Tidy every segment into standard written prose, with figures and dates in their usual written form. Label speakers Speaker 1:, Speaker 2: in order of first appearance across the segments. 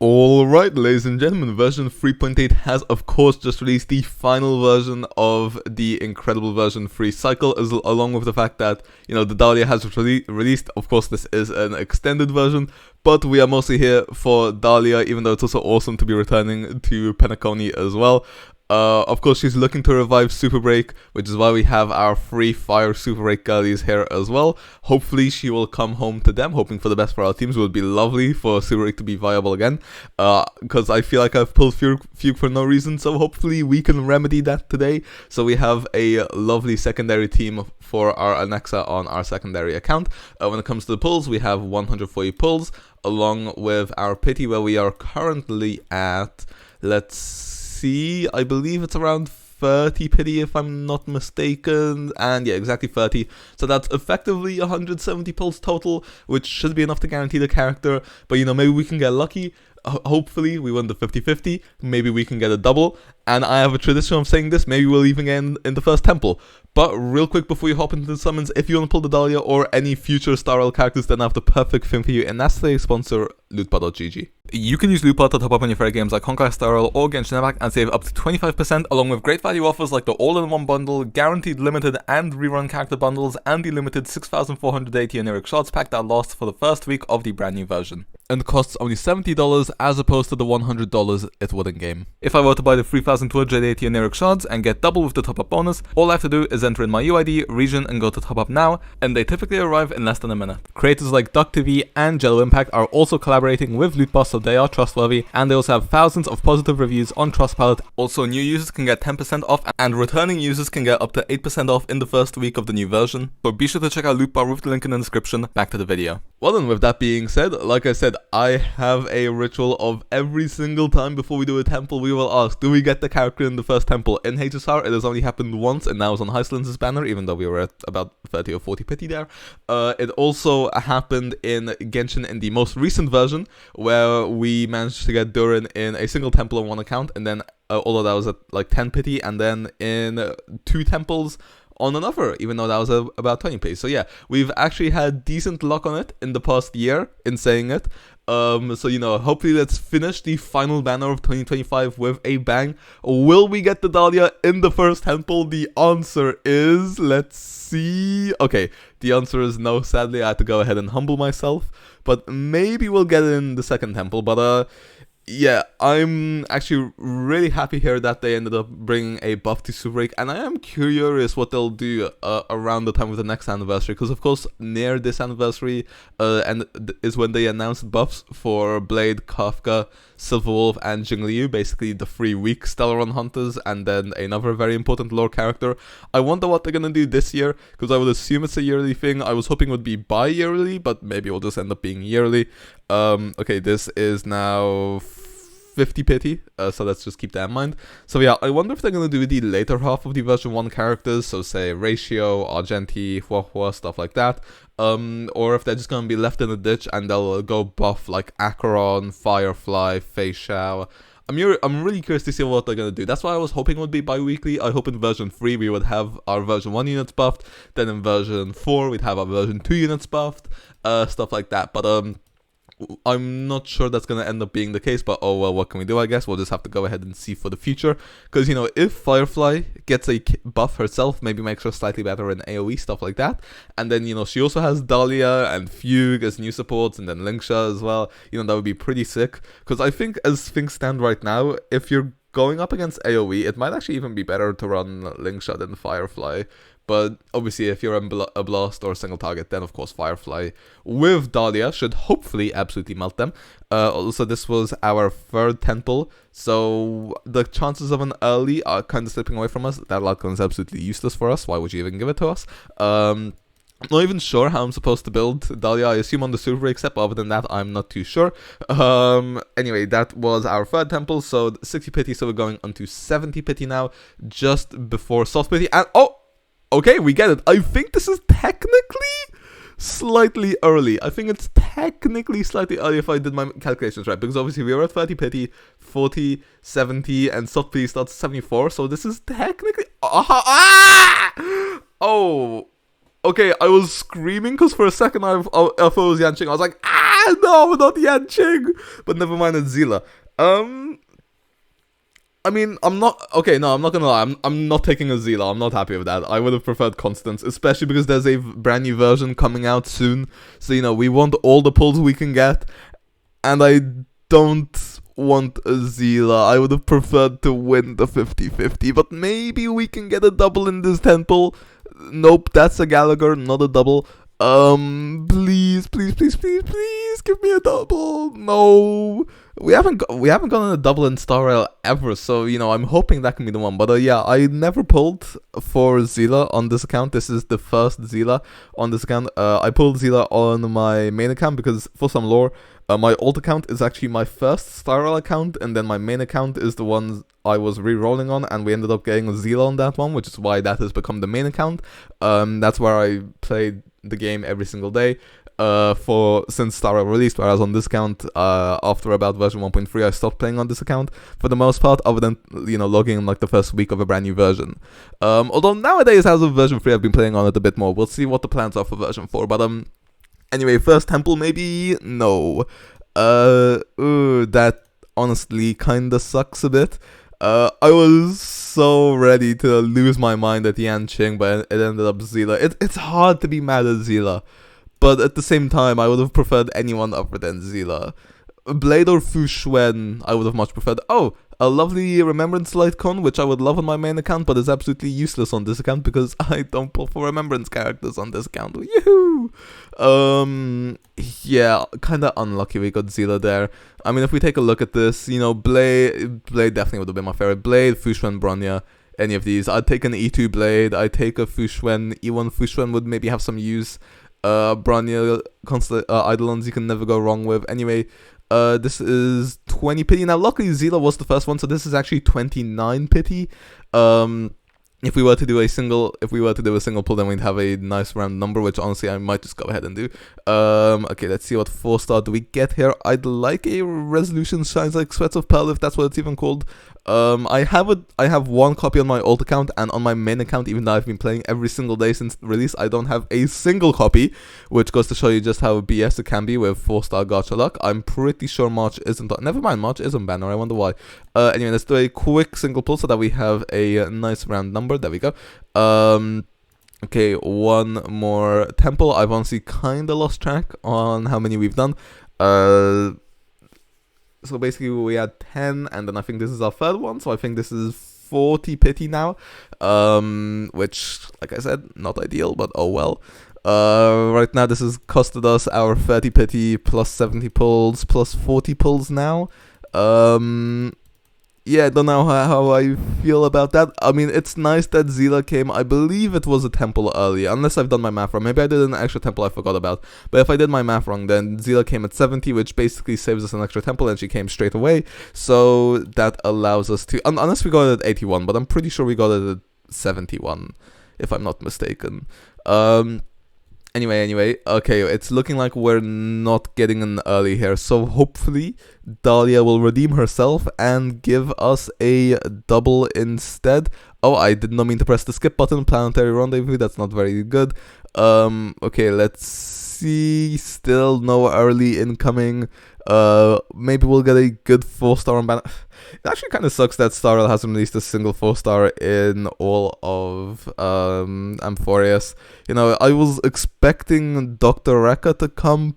Speaker 1: Alright, ladies and gentlemen, version 3.8 has of course just released the final version of the incredible version 3 cycle, along with the fact that, the Dahlia has released. Of course, this is an extended version, but we are mostly here for Dahlia, even though it's also awesome to be returning to Penacony as well. Of course, she's looking to revive Super Break, which is why we have our free fire Super Break girlies here as well. Hopefully, she will come home to them, hoping for the best for our teams. It would be lovely for Super Break to be viable again, because I feel like I've pulled Fugue for no reason, so hopefully we can remedy that today. So we have a lovely secondary team for our Anexa on our secondary account. When it comes to the pulls, we have 140 pulls, along with our pity, where we are currently at, let's see, I believe it's around 30 pity if I'm not mistaken, and yeah, exactly 30, so that's effectively 170 pulls total, which should be enough to guarantee the character. But maybe we can get lucky. Hopefully we win the 50-50, maybe we can get a double, and I have a tradition of saying this, maybe we'll even get in the first temple. But real quick before you hop into the summons, if you want to pull the Dahlia or any future Star Rail characters, then I have the perfect thing for you, and that's the sponsor, lootbar.gg. You can use lootbar to top up on your favorite games like Honkai, Star Rail, or Genshin Impact and save up to 25%, along with great value offers like the all-in-one bundle, guaranteed limited and rerun character bundles, and the limited 6,480 Oniric shards pack that lasts for the first week of the brand new version, and costs only $70 as opposed to the $100 it would in game. If I were to buy the 3,280 Oniric shards and get double with the top up bonus, all I have to do is enter in my UID, region, and go to top up now, and they typically arrive in less than a minute. Creators like DuckTV and Jello Impact are also collaborating with Lootbar, so they are trustworthy, and they also have thousands of positive reviews on Trustpilot. Also, new users can get 10% off, and returning users can get up to 8% off in the first week of the new version. So be sure to check out Lootbar with the link in the description. Back to the video. Well then, with that being said, like I said, I have a ritual of every single time before we do a temple, we will ask, do we get the character in the first temple? In HSR, it has only happened once, and that was on Heisland's banner, even though we were at about 30 or 40 pity there. It also happened in Genshin in the most recent version, where we managed to get Durin in a single temple on one account, and then, although that was at like 10 pity, and then in 2 temples on another, even though that was about 20 pity. So yeah, we've actually had decent luck on it in the past year, in saying it. So hopefully let's finish the final banner of 2025 with a bang. Will we get the Dahlia in the first temple? The answer is, let's see. Okay, the answer is no, sadly. I had to go ahead and humble myself, but maybe we'll get it in the second temple. But yeah, I'm actually really happy here that they ended up bringing a buff to Super Break, and I am curious what they'll do around the time of the next anniversary, because of course near this anniversary is when they announced buffs for Blade, Kafka, Silver Wolf, and Jingliu, basically the 3 weak Stellaron hunters, and then another very important lore character. I wonder what they're gonna do this year, because I would assume it's a yearly thing. I was hoping it would be bi-yearly, but maybe it'll just end up being yearly. Okay, this is now 50 pity, so let's just keep that in mind. So yeah, I wonder if they're going to do the later half of the version 1 characters, so say Ratio, Argenti, Huahua, stuff like that, or if they're just going to be left in the ditch and they'll go buff like Acheron, Firefly, Fei Shao. I'm really curious to see what they're going to do. That's why I was hoping it would be bi-weekly. I hope in version 3 we would have our version 1 units buffed, then in version 4 we'd have our version 2 units buffed, stuff like that. But I'm not sure that's going to end up being the case, but oh well, what can we do? I guess we'll just have to go ahead and see for the future, because if Firefly gets a buff herself, maybe makes her slightly better in AoE, stuff like that, and then she also has Dahlia and Fugue as new supports, and then Linksha as well, that would be pretty sick, because I think as things stand right now, if you're going up against AoE, it might actually even be better to run Linksha than Firefly. But obviously, if you're a blast or a single target, then of course Firefly with Dahlia should hopefully absolutely melt them. Also, this was our 3rd temple, so the chances of an early are kind of slipping away from us. That Lacon is absolutely useless for us. Why would you even give it to us? I'm not even sure how I'm supposed to build Dahlia. I assume on the Super Break set, but other than that, I'm not too sure. Anyway, that was our 3rd temple, so 60 pity, so we're going on to 70 pity now, just before soft pity, and oh! Okay, we get it. I think this is technically slightly early. I think it's technically slightly early if I did my calculations right, because obviously we were at 30 pity, 40, 70, and soft pity starts 74, so this is technically... Oh! Okay, I was screaming because for a second I thought it was Yanqing. I was like, ah! No, not Yan Ching. But never mind, it's Zila. I mean, I'm not okay. No, I'm not gonna lie. I'm not taking a Zila. I'm not happy with that. I would have preferred Constance, especially because there's a brand new version coming out soon. So we want all the pulls we can get, and I don't want a Zila. I would have preferred to win the 50-50, but maybe we can get a double in this 10 pull. Nope, that's a Gallagher, not a double. Please, please, please, please, please give me a double. No, we haven't gotten a double in Star Rail ever, so I'm hoping that can be the one. But yeah, I never pulled for Zila on this account. This is the first Zila on this account. I pulled Zila on my main account because for some lore, my alt account is actually my first Star Rail account, and then my main account is the one I was re-rolling on, and we ended up getting a Zila on that one, which is why that has become the main account. That's where I played the game every single day since Star Rail released, whereas on this account, after about version 1.3, I stopped playing on this account for the most part, other than logging in like the first week of a brand new version. Although nowadays, as of version 3, I've been playing on it a bit more. We'll see what the plans are for version 4, but anyway, first temple, maybe? No. That honestly kinda sucks a bit. I was so ready to lose my mind at Yan Ching, but it ended up Zila. It's hard to be mad at Zila, but at the same time, I would have preferred anyone other than Zila. Blade or Fu Xuan, I would have much preferred. Oh, a lovely Remembrance Light Con, which I would love on my main account, but is absolutely useless on this account because I don't pull for Remembrance characters on this account. Yoo-hoo! Yeah, kind of unlucky we got Zila there. I mean, if we take a look at this, Blade definitely would have been my favorite. Blade, Fu Xuan, Bronya, any of these. I'd take an E2 Blade, I'd take a Fu Xuan, E1 Fu Xuan would maybe have some use. Bronya, Eidolons you can never go wrong with. Anyway, this is 20 pity. Now, luckily, Zila was the first one, so this is actually 29 pity. If we were to do a single pull, then we'd have a nice round number, which honestly I might just go ahead and do. Okay, let's see what 4-star do we get here. I'd like a Resolution Shines Like Sweats of Pearl, if that's what it's even called. I have one copy on my alt account, and on my main account, even though I've been playing every single day since release, I don't have a single copy, which goes to show you just how BS it can be with 4-star gacha luck. I'm pretty sure March isn't. Never mind, March is on banner. I wonder why. Anyway, let's do a quick single pull so that we have a nice round number. There we go. Okay, one more temple. I've honestly kind of lost track on how many we've done. So basically we had 10, and then I think this is our third one, so I think this is 40 pity now, which, like I said, not ideal, but oh well. Right now this has costed us our 30 pity plus 70 pulls plus 40 pulls now. Yeah, I don't know how I feel about that. I mean, it's nice that Zila came. I believe it was a temple earlier, unless I've done my math wrong. Maybe I did an extra temple I forgot about. But if I did my math wrong, then Zila came at 70, which basically saves us an extra temple, and she came straight away. So that allows us to... unless we got it at 81, but I'm pretty sure we got it at 71, if I'm not mistaken. Anyway, okay, it's looking like we're not getting an early here, so hopefully Dahlia will redeem herself and give us a double instead. Oh, I did not mean to press the skip button. Planetary Rendezvous, that's not very good. Okay, let's see. Still no early incoming. Maybe we'll get a good 4-star on banner. It actually kind of sucks that Star Rail hasn't released a single 4-star in all of Amphorius. I was expecting Dr. Rekka to come.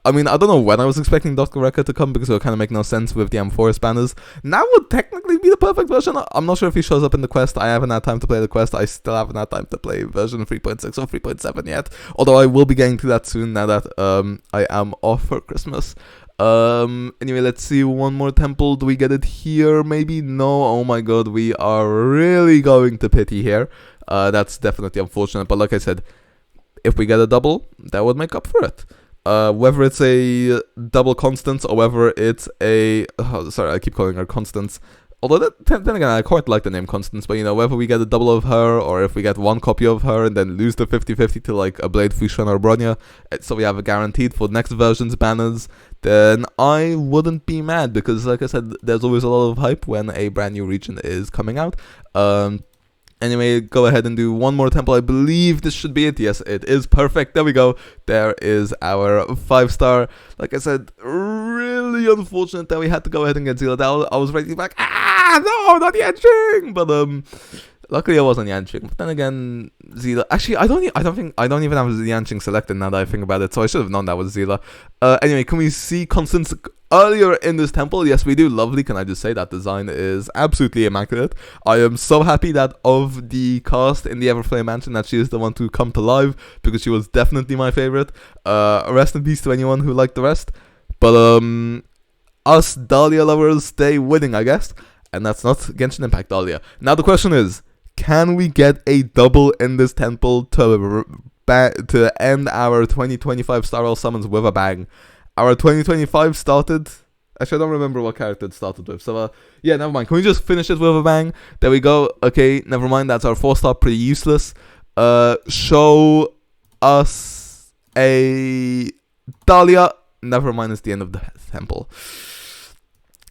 Speaker 1: I mean, I don't know when I was expecting Dr. Rekka to come because it would kind of make no sense with the Amphorius banners. Now would technically be the perfect version. I'm not sure if he shows up in the quest. I haven't had time to play the quest. I still haven't had time to play version 3.6 or 3.7 yet. Although I will be getting to that soon now that I am off for Christmas. Anyway, let's see, one more temple. Do we get it here? Maybe? No. Oh my god, we are really going to pity here. That's definitely unfortunate, but like I said, if we get a double, that would make up for it. Whether it's a double Constance or whether it's a... sorry, I keep calling her Constance. Although, then again, I quite like the name Constance, but whether we get a double of her, or if we get one copy of her and then lose the 50-50 to like a Blade, Fu Xuan, or Bronya, so we have a guaranteed for next version's banners, then I wouldn't be mad, because like I said, there's always a lot of hype when a brand new region is coming out. Anyway, go ahead and do one more temple. I believe this should be it. Yes, it is perfect. There we go. There is our 5-star. Like I said, really unfortunate that we had to go ahead and get Zila. I was ready to be like, no, not Yanqing. But luckily I wasn't Yanqing. But then again, Zila. Actually, I don't even have Yanqing selected now that I think about it. So I should have known that was Zila. Anyway, can we see Constance earlier in this temple? Yes, we do. Lovely. Can I just say that design is absolutely immaculate. I am so happy that of the cast in the Everflame Mansion that she is the one to come to life, because she was definitely my favorite. Rest in peace to anyone who liked the rest. But us Dahlia lovers stay winning, I guess. And that's not Genshin Impact Dahlia. Now the question is, can we get a double in this temple to end our 2025 Star Rail summons with a bang? Our 2025 started... Actually, I don't remember what character it started with. So, yeah, never mind. Can we just finish it with a bang? There we go. Okay, never mind. That's our 4-star. Pretty useless. Show us a Dahlia. Never mind. It's the end of the temple.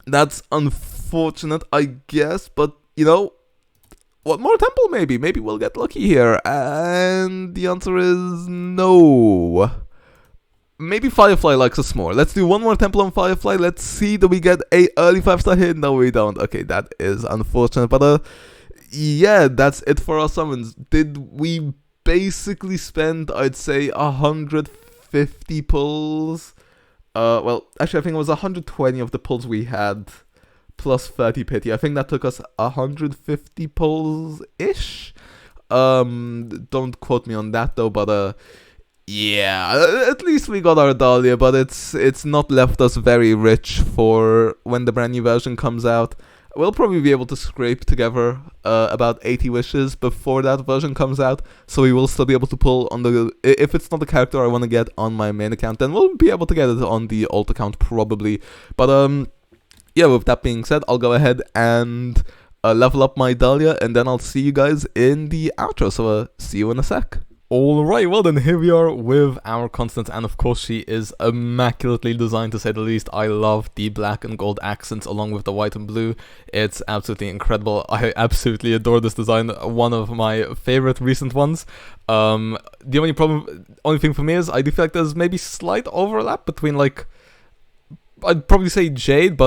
Speaker 1: That's unfortunate, I guess. But, you know, one more temple maybe. Maybe we'll get lucky here. And the answer is no. Maybe Firefly likes us more. Let's do one more temple on Firefly. Let's see, do we get a early 5-star hit? No, we don't. Okay, that is unfortunate. But yeah, that's it for our summons. Did we basically spend, I'd say, 150 pulls? Well, actually, I think it was 120 of the pulls we had, plus 30 pity. I think that took us 150 pulls-ish. Don't quote me on that, though, but yeah, at least we got our Dahlia, but it's not left us very rich for when the brand new version comes out. We'll probably be able to scrape together about 80 wishes before that version comes out, so we will still be able to pull on the... If it's not the character I want to get on my main account, then we'll be able to get it on the alt account probably. But yeah, with that being said, I'll go ahead and level up my Dahlia, and then I'll see you guys in the outro, so see you in a sec. Alright, well then here we are with our Constance, and of course she is immaculately designed, to say the least. I love the black and gold accents along with the white and blue. It's absolutely incredible. I absolutely adore this design, one of my favorite recent ones. The only thing for me is I do feel like there's maybe slight overlap between, like, I'd probably say Jade,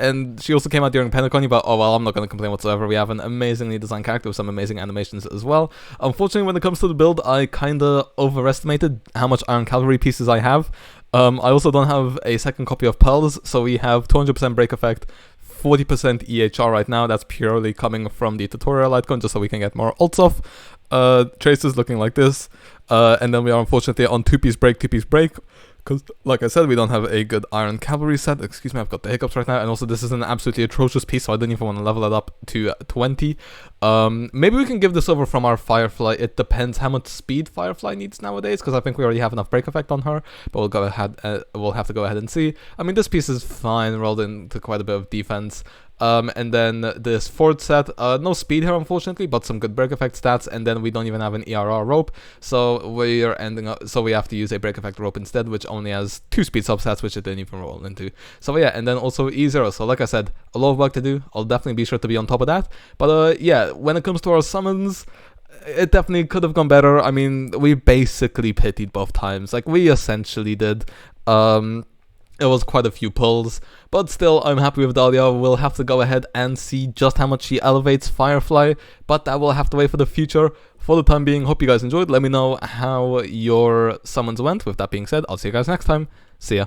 Speaker 1: and she also came out during Pentacon, but oh well, I'm not going to complain whatsoever. We have an amazingly designed character with some amazing animations as well. Unfortunately, when it comes to the build, I kind of overestimated how much Iron Cavalry pieces I have. I also don't have a second copy of Pearls, so we have 200% break effect, 40% EHR right now. That's purely coming from the tutorial icon, just so we can get more ults off. Traces looking like this. And then we are unfortunately on 2-piece break, because, like I said, we don't have a good Iron Cavalry set. Excuse me, I've got the hiccups right now. And also, this is an absolutely atrocious piece, so I don't even want to level it up to 20. Maybe we can give this over from our Firefly. It depends how much speed Firefly needs nowadays, because I think we already have enough break effect on her. But we'll go ahead. We'll have to go ahead and see. I mean, this piece is fine, rolled into quite a bit of defense. And then this fourth set, no speed here unfortunately, but some good break effect stats, and then we don't even have an ERR rope, so we are ending up, so we have to use a break effect rope instead, which only has 2 speed substats, which it didn't even roll into. So yeah, and then also E0, so like I said, a lot of work to do. I'll definitely be sure to be on top of that, but yeah, when it comes to our summons, it definitely could have gone better. I mean, we basically pitied both times, like we essentially did. It was quite a few pulls, but still, I'm happy with Dahlia. We'll have to go ahead and see just how much she elevates Firefly, but that will have to wait for the future. For the time being, hope you guys enjoyed. Let me know how your summons went. With that being said, I'll see you guys next time. See ya.